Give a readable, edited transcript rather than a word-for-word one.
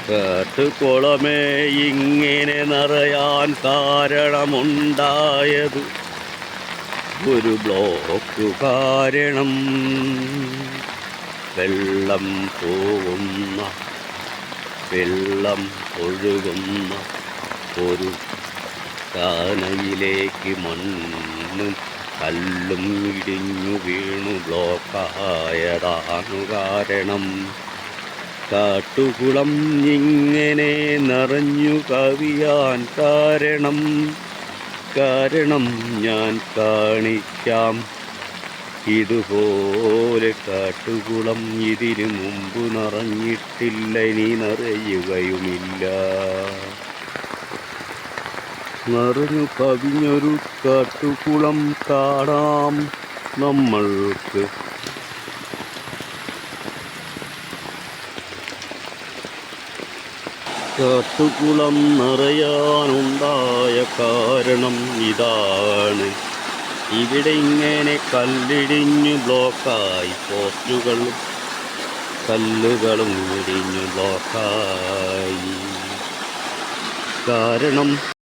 കാട്ടുകുളമേ ഇങ്ങനെ നിറയാൻ കാരണമുണ്ടായത് ഒരു ബ്ലോക്ക് കാരണം. വെള്ളം പോകുന്ന വെള്ളം ഒഴുകുന്ന ഒരു കാനയിലേക്ക് മണ്ണും കല്ലും ഇടിഞ്ഞു വീണു ബ്ലോക്കായതാണു കാരണം. കാട്ടുകുളം ഇങ്ങനെ നിറഞ്ഞു കവിയാൻ കാരണം ഞാൻ കാണിക്കാം. ഇതുപോലെ കാട്ടുകുളം ഇതിനു മുമ്പ് നിറഞ്ഞിട്ടില്ല, ഇനി നിറയുകയുമില്ല. നിറഞ്ഞു കവിഞ്ഞൊരു കാട്ടുകുളം കാണാം നമ്മൾക്ക്. കാട്ടുകുളം നിറയാനുണ്ടായ കാരണം ഇതാണ്. ഇവിടെ ഇങ്ങനെ കല്ലിടിഞ്ഞു ബ്ലോക്കായി, പോസ്റ്റുകളും കല്ലുകളും ഇടിഞ്ഞു ബ്ലോക്കായി. കാരണം